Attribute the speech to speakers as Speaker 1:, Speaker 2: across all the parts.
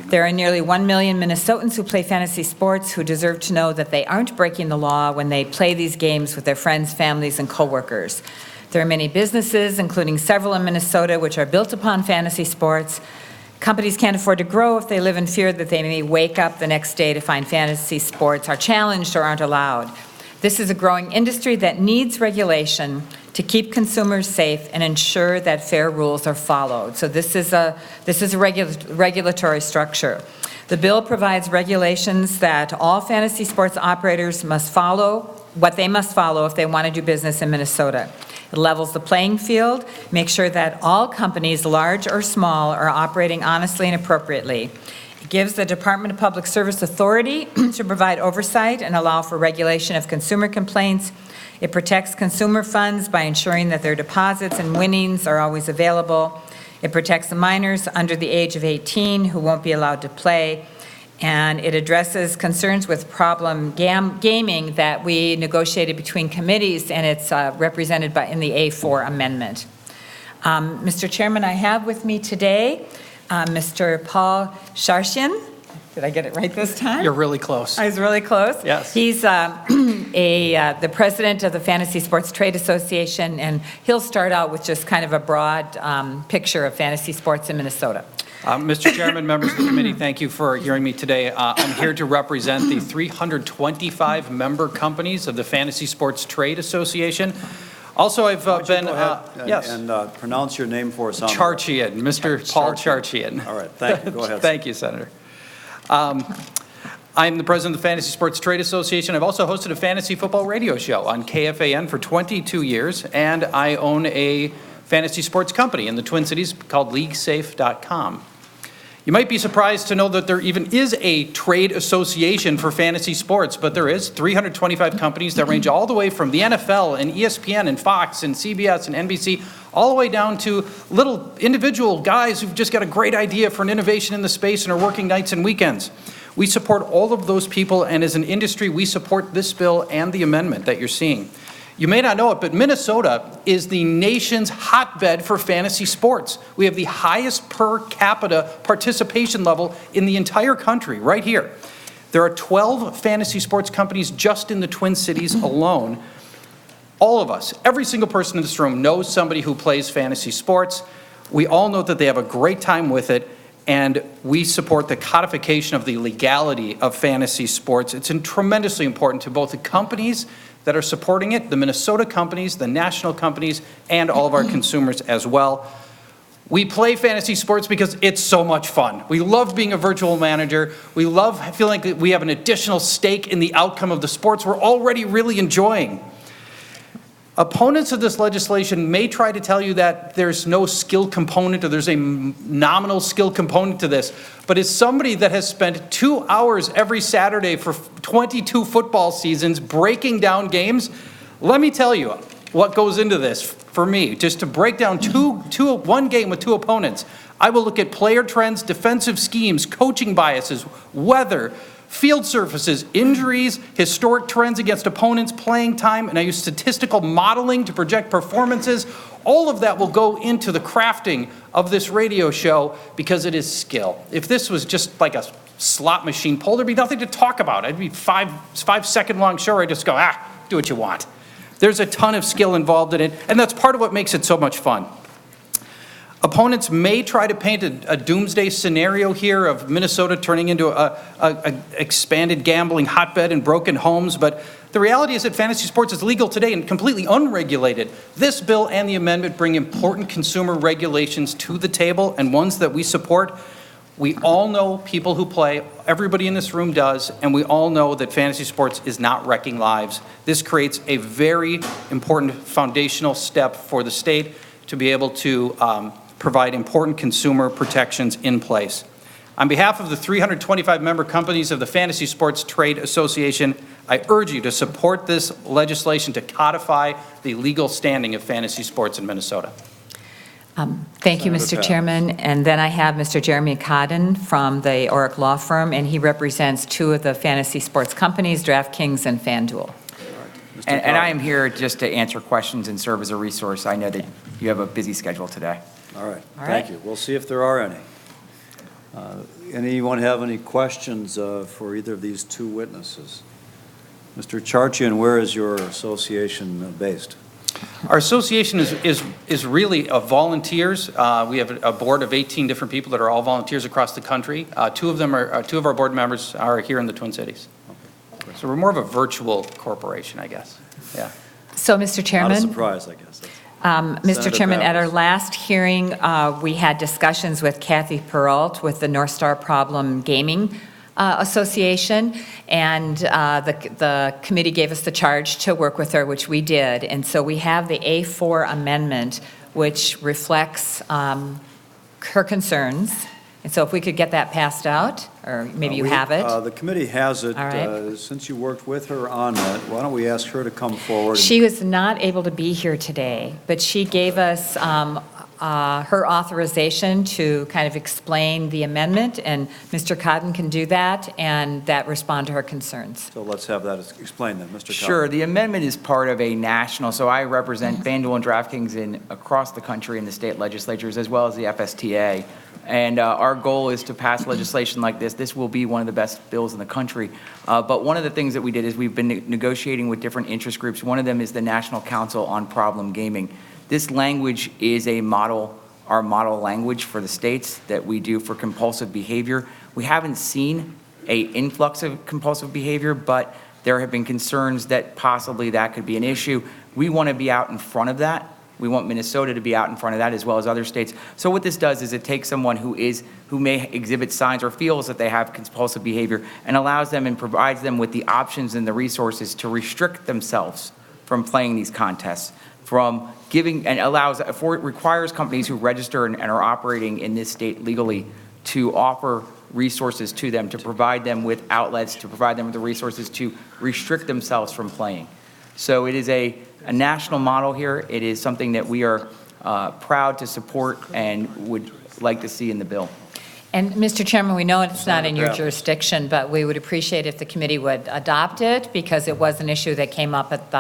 Speaker 1: There are nearly 1 million Minnesotans who play fantasy sports who deserve to know that they aren't breaking the law when they play these games with their friends, families, and coworkers. There are many businesses, including several in Minnesota, which are built upon fantasy sports. Companies can't afford to grow if they live in fear that they may wake up the next day to find fantasy sports are challenged or aren't allowed. This is a growing industry that needs regulation to keep consumers safe and ensure that fair rules are followed. So this is a regulatory structure. The bill provides regulations that all fantasy sports operators must follow, what they must follow if they want to do business in Minnesota. It levels the playing field, makes sure that all companies, large or small, are operating honestly and appropriately. It gives the Department of Public Service authority to provide oversight and allow for regulation of consumer complaints. It protects consumer funds by ensuring that their deposits and winnings are always available. It protects the minors under the age of 18 who won't be allowed to play. And it addresses concerns with problem gaming that we negotiated between committees, and it's represented in the A4 amendment. Mr. Chairman, I have with me today Mr. Paul Sharshian. Did I get it right this time?
Speaker 2: You're really close.
Speaker 1: I was really close?
Speaker 2: Yes.
Speaker 1: He's the president of the Fantasy Sports Trade Association, and he'll start out with just kind of a broad picture of fantasy sports in Minnesota.
Speaker 2: Mr. Chairman, members of the committee, thank you for hearing me today. I'm here to represent the 325 member companies of the Fantasy Sports Trade Association. Also, I've been...
Speaker 3: yes. And pronounce your name for us.
Speaker 2: Charchian, Mr. Paul Charchian.
Speaker 3: All right, thank you. Go ahead.
Speaker 2: Thank you, Senator. I'm the president of the Fantasy Sports Trade Association. I've also hosted a fantasy football radio show on KFAN for 22 years, and I own a fantasy sports company in the Twin Cities called LeagueSafe.com. You might be surprised to know that there even is a trade association for fantasy sports, but there is 325 companies that range all the way from the NFL and ESPN and Fox and CBS and NBC, all the way down to little individual guys who've just got a great idea for an innovation in the space and are working nights and weekends. We support all of those people, and as an industry, we support this bill and the amendment that you're seeing. You may not know it, but Minnesota is the nation's hotbed for fantasy sports. We have the highest per capita participation level in the entire country, right here. There are 12 fantasy sports companies just in the Twin Cities alone. All of us, every single person in this room knows somebody who plays fantasy sports. We all know that they have a great time with it, and we support the codification of the legality of fantasy sports. It's tremendously important to both the companies that are supporting it, the Minnesota companies, the national companies, and all of our consumers as well. We play fantasy sports because it's so much fun. We love being a virtual manager. We love feeling like we have an additional stake in the outcome of the sports we're already really enjoying. Opponents of this legislation may try to tell you that there's no skill component or there's a nominal skill component to this, but as somebody that has spent 2 hours every Saturday for 22 football seasons breaking down games, let me tell you what goes into this for me. Just to break down one game with two opponents, I will look at player trends, defensive schemes, coaching biases, weather, field surfaces, injuries, historic trends against opponents, playing time, and I use statistical modeling to project performances. All of that will go into the crafting of this radio show because it is skill. If this was just like a slot machine poll, there'd be nothing to talk about. It'd be 5-second long show where I just go, do what you want. There's a ton of skill involved in it, and that's part of what makes it so much fun. Opponents may try to paint a doomsday scenario here of Minnesota turning into a expanded gambling hotbed and broken homes, but the reality is that fantasy sports is legal today and completely unregulated. This bill and the amendment bring important consumer regulations to the table and ones that we support. We all know people who play, everybody in this room does, and we all know that fantasy sports is not wrecking lives. This creates a very important foundational step for the state to be able to provide important consumer protections in place. On behalf of the 325 member companies of the Fantasy Sports Trade Association, I urge you to support this legislation to codify the legal standing of fantasy sports in Minnesota.
Speaker 1: Thank you, Mr. Chairman. And then I have Mr. Jeremy Codden from the Orrick Law Firm, and he represents two of the fantasy sports companies, DraftKings and FanDuel.
Speaker 4: And I am here just to answer questions and serve as a resource. I know that you have a busy schedule today.
Speaker 3: All right. Thank you. We'll see if there are any. Anyone have any questions for either of these two witnesses? Mr. Charchian, where is your association based?
Speaker 2: Our association is really of volunteers. We have a board of 18 different people that are all volunteers across the country. Two of our board members are here in the Twin Cities. So we're more of a virtual corporation, I guess. Yeah.
Speaker 1: So, Mr. Chairman?
Speaker 3: Not a surprise, I guess.
Speaker 1: Mr.
Speaker 3: Senator
Speaker 1: Chairman, at our
Speaker 3: Pappas.
Speaker 1: last hearing, we had discussions with Kathy Peralt with the North Star Problem Gaming Association, and the committee gave us the charge to work with her, which we did. And so we have the A4 amendment, which reflects her concerns. And so if we could get that passed out, or maybe you have it.
Speaker 3: The committee has it.
Speaker 1: All right.
Speaker 3: Since you worked with her on it, why don't we ask her to come forward?
Speaker 1: She was not able to be here today, but she gave us her authorization to kind of explain the amendment, and Mr. Cotton can do that, and that respond to her concerns.
Speaker 3: So let's have that explained then. Mr.
Speaker 4: Sure,
Speaker 3: Cotton.
Speaker 4: the amendment is part of a national, so I represent FanDuel and DraftKings across the country in the state legislatures, as well as the FSTA. And our goal is to pass legislation like this. This will be one of the best bills in the country. But one of the things that we did is we've been negotiating with different interest groups. One of them is the National Council on Problem Gaming. This language is our model language for the states that we do for compulsive behavior. We haven't seen an influx of compulsive behavior, but there have been concerns that possibly that could be an issue. We want to be out in front of that. We want Minnesota to be out in front of that, as well as other states. So what this does is it takes someone who may exhibit signs or feels that they have compulsive behavior and allows them and provides them with the options and the resources to restrict themselves from playing these contests, from giving, and requires companies who register and are operating in this state legally to offer resources to them, to provide them with outlets, to provide them with the resources to restrict themselves from playing. So it is a national model here. It is something that we are proud to support and would like to see in the bill.
Speaker 1: And, Mr. Chairman, we know it's not in your
Speaker 3: Pappas.
Speaker 1: jurisdiction, but we would appreciate if the committee would adopt it, because it was an issue that came up at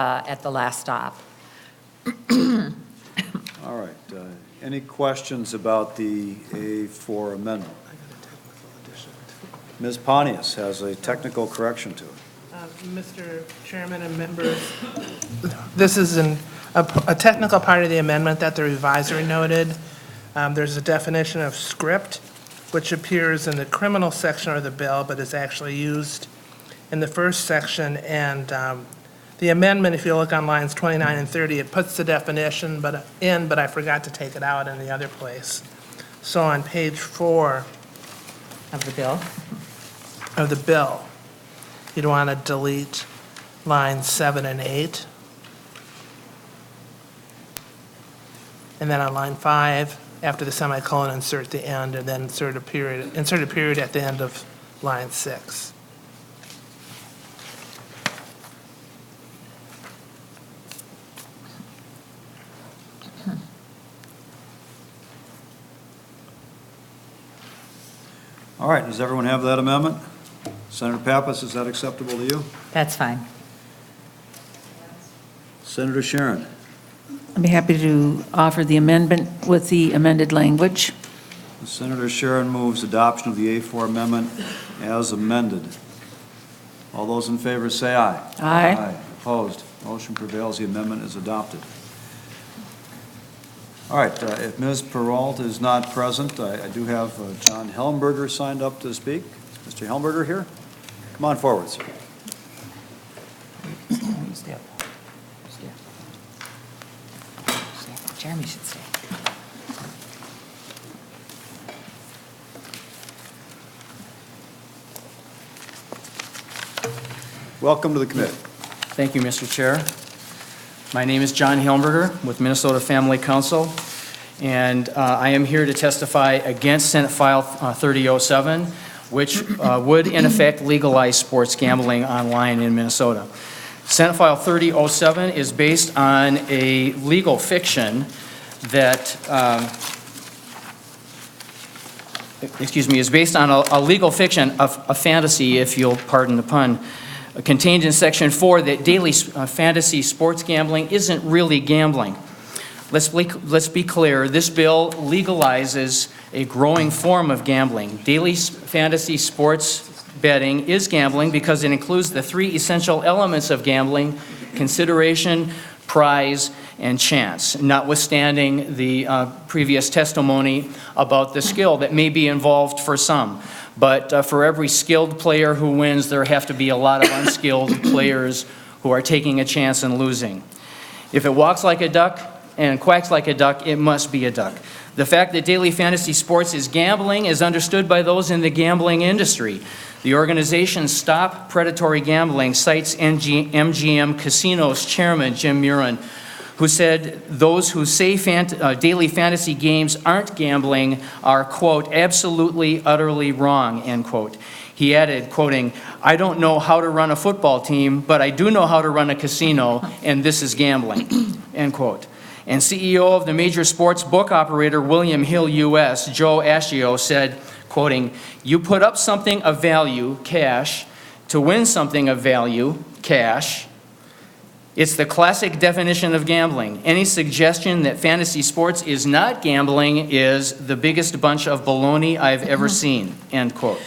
Speaker 1: the last stop.
Speaker 3: All right. Any questions about the A4 amendment? Ms. Pontius has a technical correction to it.
Speaker 5: Mr. Chairman and members, this is a technical part of the amendment that the revisor noted. There's a definition of script, which appears in the criminal section of the bill, but is actually used in the first section. And the amendment, if you look on lines 29 and 30, it puts the definition but I forgot to take it out in the other place. So on page 4
Speaker 1: Of the bill?
Speaker 5: of the bill, you'd want to delete lines 7 and 8. And then on line 5, after the semicolon, insert the end, and then insert a period at the end of line 6.
Speaker 3: All right. Does everyone have that amendment? Senator Pappas, is that acceptable to you?
Speaker 1: That's fine.
Speaker 3: Senator Sharon?
Speaker 6: I'd be happy to offer the amendment with the amended language.
Speaker 3: Senator Sharon moves adoption of the A4 amendment as amended. All those in favor say aye.
Speaker 6: Aye.
Speaker 3: Opposed? Motion prevails. The amendment is adopted. All right. If Ms. Peralt is not present, I do have John Helmberger signed up to speak. Mr. Helmberger here? Come on forward, sir.
Speaker 1: Jeremy should stay.
Speaker 3: Welcome to the committee.
Speaker 7: Thank you, Mr. Chair. My name is John Helmberger with Minnesota Family Council, and I am here to testify against Senate File 3007, which would, in effect, legalize sports gambling online in Minnesota. Senate File 3007 is based on a legal fiction that, is based on a legal fiction, a fantasy, if you'll pardon the pun, contained in Section 4 that daily fantasy sports gambling isn't really gambling. Let's be clear, this bill legalizes a growing form of gambling. Daily fantasy sports betting is gambling because it includes the three essential elements of gambling: consideration, prize, and chance, notwithstanding the previous testimony about the skill that may be involved for some. But for every skilled player who wins, there have to be a lot of unskilled players who are taking a chance and losing. If it walks like a duck and quacks like a duck, it must be a duck. The fact that daily fantasy sports is gambling is understood by those in the gambling industry. The organization Stop Predatory Gambling cites MGM Casinos chairman Jim Murin, who said those who say daily fantasy games aren't gambling are, quote, absolutely, utterly wrong, end quote. He added, quoting, "I don't know how to run a football team, but I do know how to run a casino, and this is gambling," end quote. And CEO of the major sports book operator William Hill US, Joe Ascio, said, quoting, "You put up something of value, cash, to win something of value, cash. It's the classic definition of gambling. Any suggestion that fantasy sports is not gambling is the biggest bunch of baloney I've ever seen," end quote.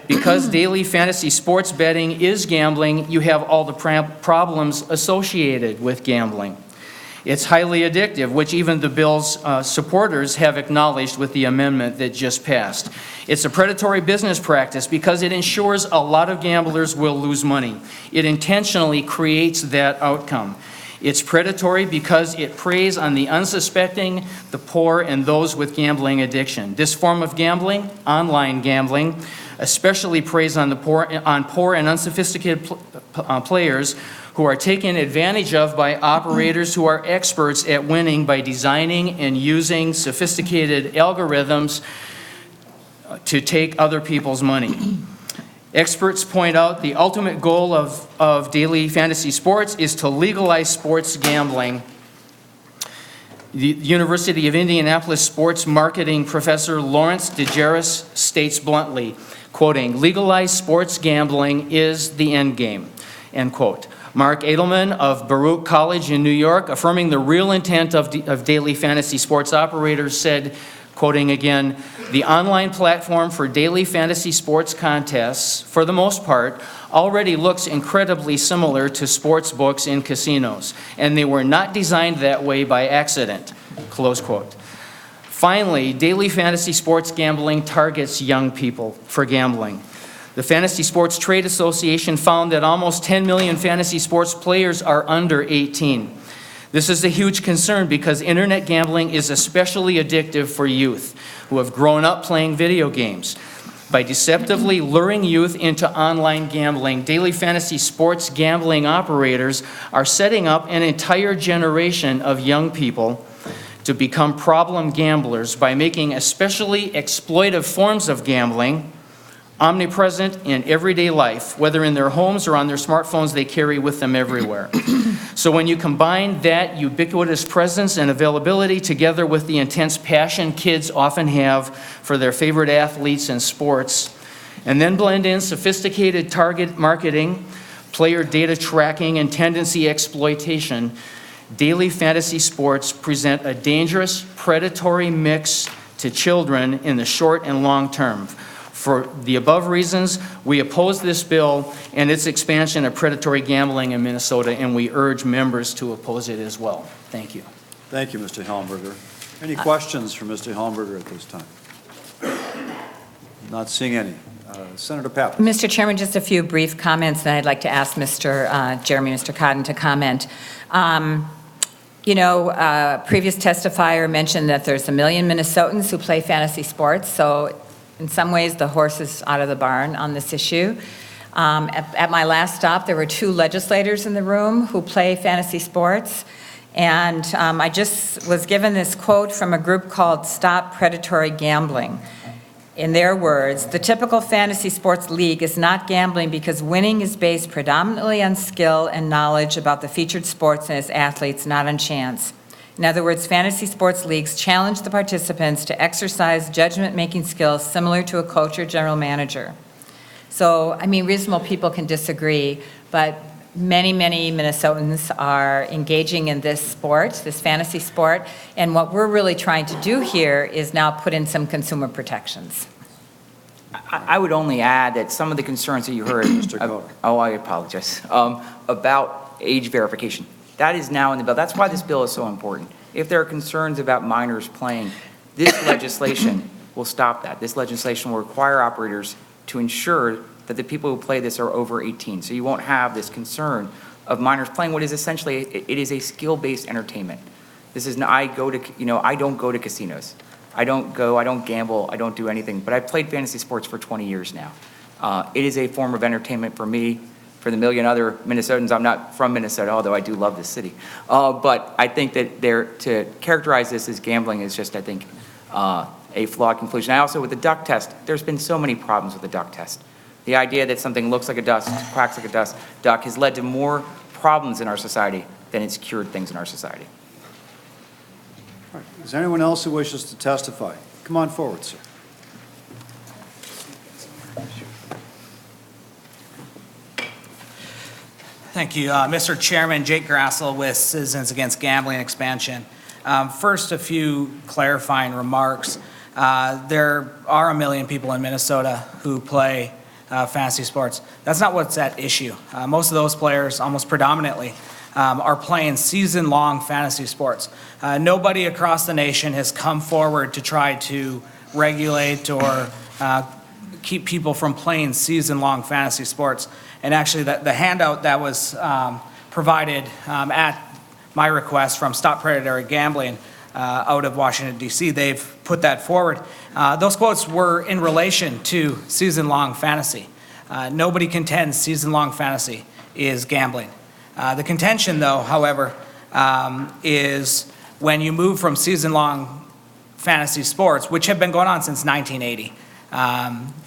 Speaker 7: Because daily fantasy sports betting is gambling, you have all the problems associated with gambling. It's highly addictive, which even the bill's supporters have acknowledged with the amendment that just passed. It's a predatory business practice because it ensures a lot of gamblers will lose money. It intentionally creates that outcome. It's predatory because it preys on the unsuspecting, the poor, and those with gambling addiction. This form of gambling, online gambling, especially preys on poor and unsophisticated players who are taken advantage of by operators who are experts at winning by designing and using sophisticated algorithms to take other people's money. Experts point out the ultimate goal of daily fantasy sports is to legalize sports gambling. The University of Indianapolis sports marketing professor Lawrence DeGeris states bluntly, quoting, "Legalized sports gambling is the end game," end quote. Mark Edelman of Baruch College in New York, affirming the real intent of daily fantasy sports operators, said, quoting again, "The online platform for daily fantasy sports contests, for the most part, already looks incredibly similar to sports books in casinos, and they were not designed that way by accident," close quote. Finally, daily fantasy sports gambling targets young people for gambling. The Fantasy Sports Trade Association found that almost 10 million fantasy sports players are under 18. This is a huge concern because internet gambling is especially addictive for youth who have grown up playing video games. By deceptively luring youth into online gambling, daily fantasy sports gambling operators are setting up an entire generation of young people to become problem gamblers by making especially exploitive forms of gambling omnipresent in everyday life, whether in their homes or on their smartphones they carry with them everywhere. So when you combine that ubiquitous presence and availability together with the intense passion kids often have for their favorite athletes and sports, and then blend in sophisticated target marketing, player data tracking, and tendency exploitation, daily fantasy sports present a dangerous, predatory mix to children in the short and long term. For the above reasons, we oppose this bill and its expansion of predatory gambling in Minnesota, and we urge members to oppose it as well. Thank you.
Speaker 3: Thank you, Mr. Helmberger. Any questions for Mr. Helmberger at this time? Not seeing any. Senator Pappas.
Speaker 1: Mr. Chairman, just a few brief comments, and I'd like to ask Mr. Cotton to comment. Previous testifier mentioned that there's 1 million Minnesotans who play fantasy sports, so in some ways the horse is out of the barn on this issue. At my last stop, there were 2 legislators in the room who play fantasy sports, and I just was given this quote from a group called Stop Predatory Gambling. In their words, "The typical fantasy sports league is not gambling because winning is based predominantly on skill and knowledge about the featured sports and its athletes, not on chance. In other words, fantasy sports leagues challenge the participants to exercise judgment-making skills similar to a coach or general manager." So, reasonable people can disagree, but Many, many Minnesotans are engaging in this sport, this fantasy sport, and what we're really trying to do here is now put in some consumer protections.
Speaker 4: I would only add that some of the concerns that you heard.
Speaker 3: Mr. Coder.
Speaker 4: Oh, I apologize. About age verification. That is now in the bill. That's why this bill is so important. If there are concerns about minors playing, this legislation will stop that. This legislation will require operators to ensure that the people who play this are over 18. So you won't have this concern of minors playing what is essentially, it is a skill-based entertainment. This is, I don't go to casinos. I don't gamble, I don't do anything, but I've played fantasy sports for 20 years now. It is a form of entertainment for me, for the million other Minnesotans. I'm not from Minnesota, although I do love this city. But I think that to characterize this as gambling is just, I think, a flawed conclusion. I also, with the duck test, there's been so many problems with the duck test. The idea that something looks like a duck, quacks like a duck has led to more problems in our society than it's cured things in our society.
Speaker 3: All right. Is there anyone else who wishes to testify? Come on forward, sir.
Speaker 8: Thank you. Mr. Chairman, Jake Grassel with Citizens Against Gambling Expansion. First, a few clarifying remarks. There are 1 million people in Minnesota who play fantasy sports. That's not what's at issue. Most of those players, almost predominantly, are playing season-long fantasy sports. Nobody across the nation has come forward to try to regulate or keep people from playing season-long fantasy sports. And actually, the handout that was provided at my request from Stop Predatory Gambling out of Washington, D.C., they've put that forward. Those quotes were in relation to season-long fantasy. Nobody contends season-long fantasy is gambling. The contention, though, however, is when you move from season-long fantasy sports, which have been going on since 1980.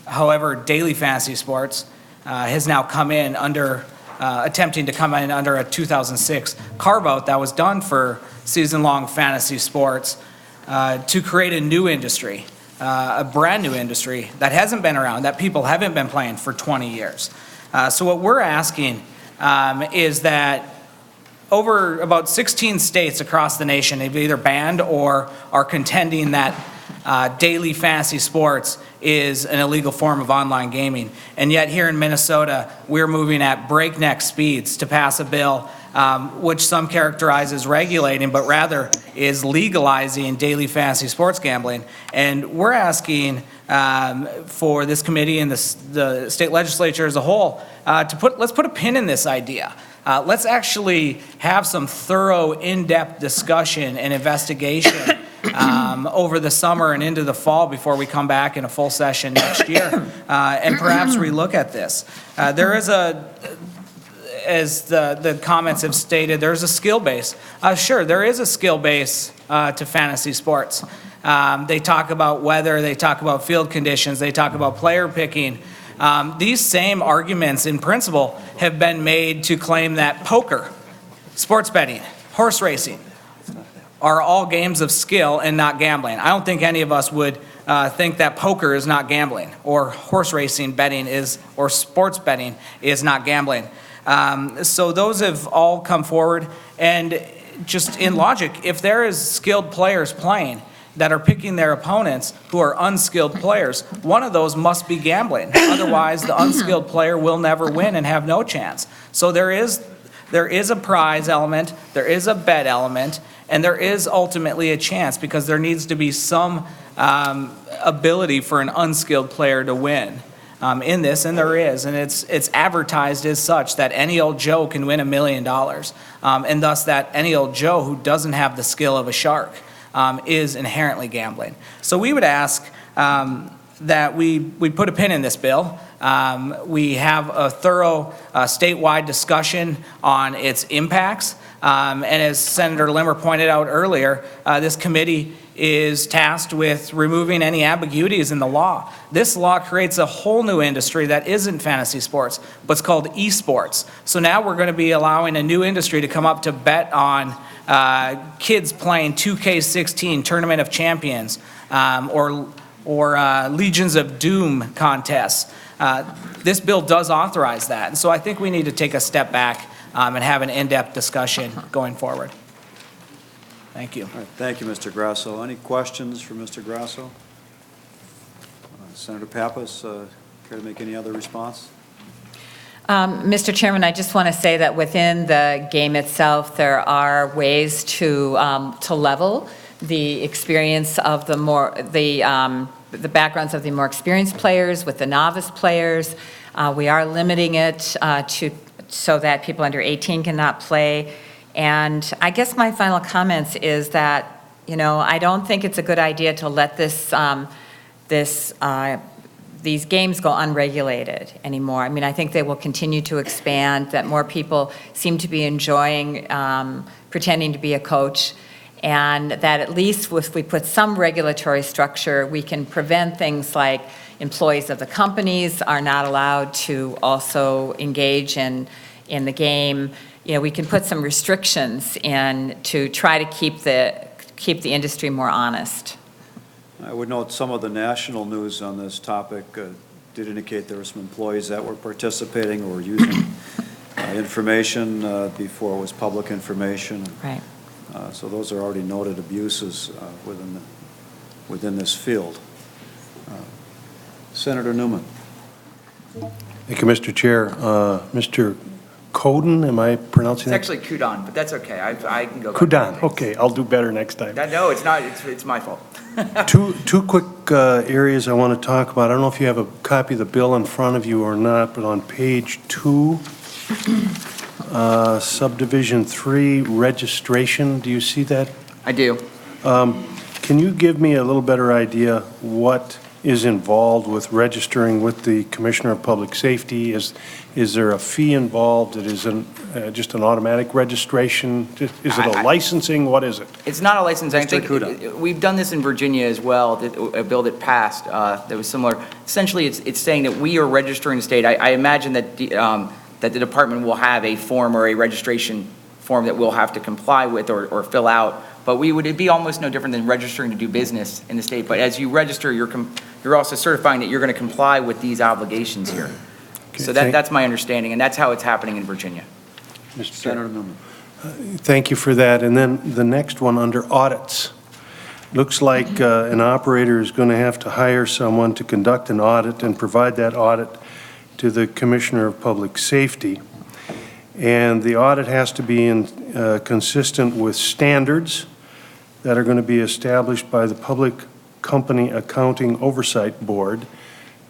Speaker 8: However, daily fantasy sports has now come in under, attempting to come in under a 2006 carve-out that was done for season-long fantasy sports to create a new industry, a brand new industry that hasn't been around, that people haven't been playing for 20 years. So what we're asking is that over about 16 states across the nation have either banned or are contending that daily fantasy sports is an illegal form of online gaming. And yet here in Minnesota, we're moving at breakneck speeds to pass a bill which some characterize as regulating, but rather is legalizing daily fantasy sports gambling. And we're asking for this committee and the state legislature as a whole let's put a pin in this idea. Let's actually have some thorough, in-depth discussion and investigation over the summer and into the fall before we come back in a full session next year and perhaps relook at this. There is as the comments have stated, there's a skill base. Sure, there is a skill base to fantasy sports. They talk about weather, they talk about field conditions, they talk about player picking. These same arguments in principle have been made to claim that poker, sports betting, horse racing are all games of skill and not gambling. I don't think any of us would think that poker is not gambling or horse racing betting is, or sports betting is not gambling. So those have all come forward, and just in logic, if there is skilled players playing that are picking their opponents who are unskilled players, one of those must be gambling. Otherwise, the unskilled player will never win and have no chance. So there is a prize element, there is a bet element, and there is ultimately a chance because there needs to be some ability for an unskilled player to win in this, and there is. And it's advertised as such that any old Joe can win $1 million, and thus that any old Joe who doesn't have the skill of a shark is inherently gambling. So we would ask that we put a pin in this bill. We have a thorough statewide discussion on its impacts. And as Senator Limmer pointed out earlier, this committee is tasked with removing any ambiguities in the law. This law creates a whole new industry that isn't fantasy sports, but it's called esports. So now we're going to be allowing a new industry to come up to bet on kids playing 2K16 Tournament of Champions or Legions of Doom contests. This bill does authorize that. And so I think we need to take a step back and have an in-depth discussion going forward. Thank you.
Speaker 3: All right, thank you, Mr. Grasso. Any questions for Mr. Grasso? Senator Pappas, care to make any other response?
Speaker 1: Mr. Chairman, I just want to say that within the game itself, there are ways to level the experience of the backgrounds of the more experienced players with the novice players. We are limiting it so that people under 18 cannot play. And I guess my final comments is that, I don't think it's a good idea to let these games go unregulated anymore. I mean, I think they will continue to expand, that more people seem to be enjoying pretending to be a coach, and that at least if we put some regulatory structure, we can prevent things like employees of the companies are not allowed to also engage in the game. We can put some restrictions in to try to keep the industry more honest.
Speaker 3: I would note some of the national news on this topic did indicate there were some employees that were participating or using information before it was public information.
Speaker 1: Right.
Speaker 3: So those are already noted abuses within this field. Senator Newman.
Speaker 9: Thank you, Mr. Chair. Mr. Coden, am I pronouncing
Speaker 4: It's
Speaker 9: that?
Speaker 4: actually Kudon, but that's okay. I can go back.
Speaker 9: Kudon, okay, I'll do better next time.
Speaker 4: No, it's not. It's my fault.
Speaker 9: Two quick areas I want to talk about. I don't know if you have a copy of the bill in front of you or not, but on page 2, subdivision 3, registration, do you see that?
Speaker 4: I do.
Speaker 9: Can you give me a little better idea what is involved with registering with the Commissioner of Public Safety? Is there a fee involved? It is just an automatic registration? Is it a licensing? What is it?
Speaker 4: It's not a license. I
Speaker 3: Mr.
Speaker 4: think
Speaker 3: Kuda.
Speaker 4: we've done this in Virginia as well, a bill that passed that was similar. Essentially, it's saying that we are registering the state. I imagine that the department will have a form or a registration form that we'll have to comply with or fill out. But it'd be almost no different than registering to do business in the state. But as you register, you're also certifying that you're going to comply with these obligations here.
Speaker 9: Okay,
Speaker 4: So that's my understanding, and that's how it's happening in Virginia.
Speaker 9: Mr. Chair.
Speaker 3: Senator Newman.
Speaker 9: Thank you for that. And then the next one, under audits. Looks like an operator is going to have to hire someone to conduct an audit and provide that audit to the Commissioner of Public Safety. And the audit has to be consistent with standards that are going to be established by the Public Company Accounting Oversight Board.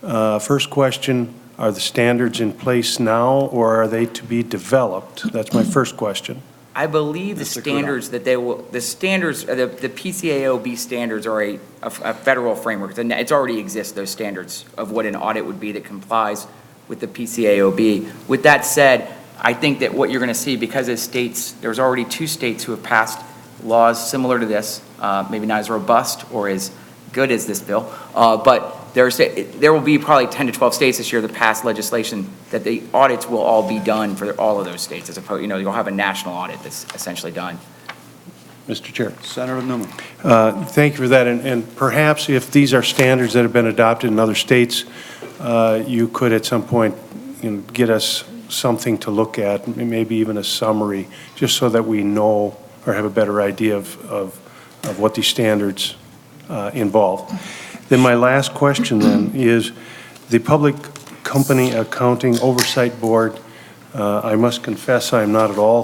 Speaker 9: First question, are the standards in place now, or are they to be developed? That's my first question.
Speaker 4: I believe the
Speaker 3: Mr.
Speaker 4: standards that the standards, the PCAOB standards are a federal framework. It already exists, those standards of what an audit would be that complies with the PCAOB. With that said, I think that what you're going to see, because there's already 2 states who have passed laws similar to this, maybe not as robust or as good as this bill, but there will be probably 10 to 12 states this year that pass legislation that the audits will all be done for all of those states, as opposed, you'll have a national audit that's essentially done.
Speaker 9: Mr. Chair.
Speaker 3: Senator Newman.
Speaker 9: Thank you for that. And perhaps if these are standards that have been adopted in other states, you could at some point get us something to look at, maybe even a summary, just so that we know or have a better idea of what these standards involve. Then my last question then is the Public Company Accounting Oversight Board. I must confess I'm not at all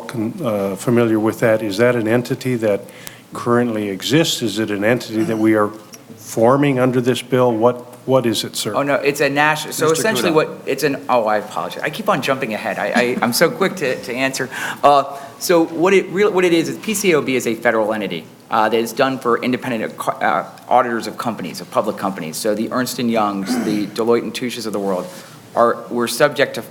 Speaker 9: familiar with that. Is that an entity that currently exists? Is it an entity that we are forming under this bill? What is it, sir?
Speaker 4: Oh, no, it's a national, so
Speaker 3: Mr.
Speaker 4: essentially
Speaker 3: Kuda.
Speaker 4: I apologize. I keep on jumping ahead. I'm so quick to answer. So what it is PCAOB is a federal entity that is done for independent auditors of companies, of public companies. So the Ernst & Youngs, the Deloitte and Touches of the world, we're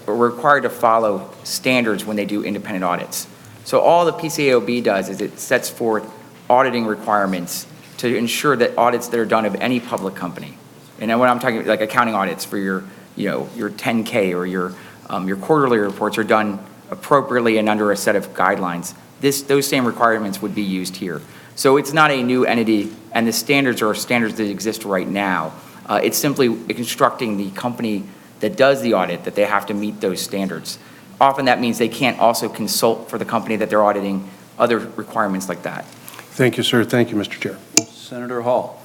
Speaker 4: required to follow standards when they do independent audits. So all the PCAOB does is it sets forth auditing requirements to ensure that audits that are done of any public company, and when I'm talking like accounting audits for your 10K or your quarterly reports are done appropriately and under a set of guidelines. Those same requirements would be used here. So it's not a new entity, and the standards are standards that exist right now. It's simply instructing the company that does the audit that they have to meet those standards. often that means they can't also consult for the company that they're auditing, other requirements like that.
Speaker 9: Thank you, sir. Thank you, Mr. Chair.
Speaker 3: Senator Hall.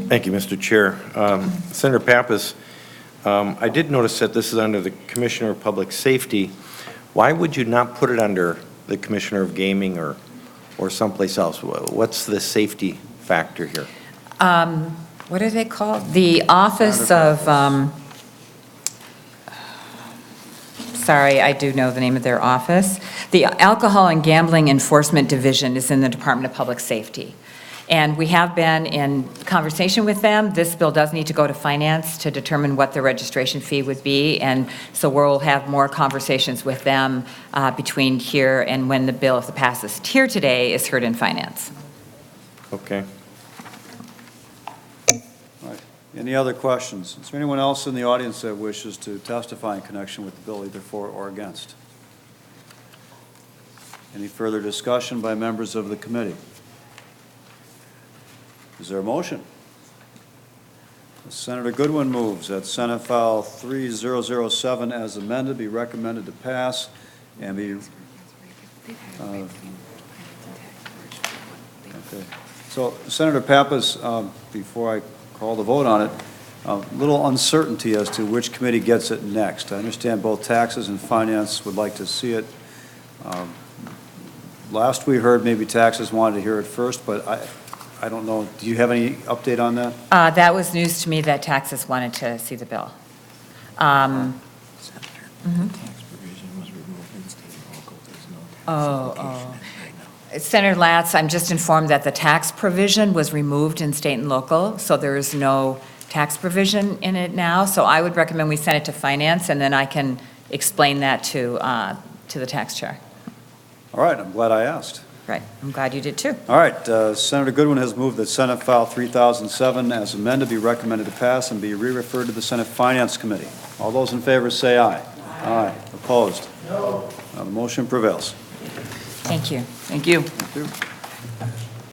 Speaker 10: Thank you, Mr. Chair. Senator Pappas, I did notice that this is under the Commissioner of Public Safety. Why would you not put it under the Commissioner of Gaming or someplace else? What's the safety factor here?
Speaker 1: What are they called? The Office of, sorry, I do know the name of their office. The Alcohol and Gambling Enforcement Division is in the Department of Public Safety. And we have been in conversation with them. This bill does need to go to Finance to determine what the registration fee would be. And so we'll have more conversations with them between here and when the bill, if it passes here today, is heard in Finance.
Speaker 10: Okay.
Speaker 3: All right. Any other questions? Is there anyone else in the audience that wishes to testify in connection with the bill, either for or against? Any further discussion by members of the committee? Is there a motion? Senator Goodwin moves that Senate File 3007 as amended be recommended to pass and be... okay. So, Senator Pappas, before I call the vote on it, a little uncertainty as to which committee gets it next. I understand both Taxes and Finance would like to see it. Last we heard, maybe Taxes wanted to hear it first, but I don't know. Do you have any update on that?
Speaker 1: That was news to me that Taxes wanted to see the bill. Senator Latz, I'm just informed that the tax provision was removed in state and local, so there is no tax provision in it now. So I would recommend we send it to Finance, and then I can explain that to the tax chair.
Speaker 3: All right, I'm glad I asked.
Speaker 1: Right, I'm glad you did too.
Speaker 3: All right, Senator Goodwin has moved that Senate File 3007 as amended be recommended to pass and be re-referred to the Senate Finance Committee. All those in favor say aye. Aye. Opposed? No. The motion prevails.
Speaker 1: Thank you.
Speaker 4: Thank you.
Speaker 3: Thank you.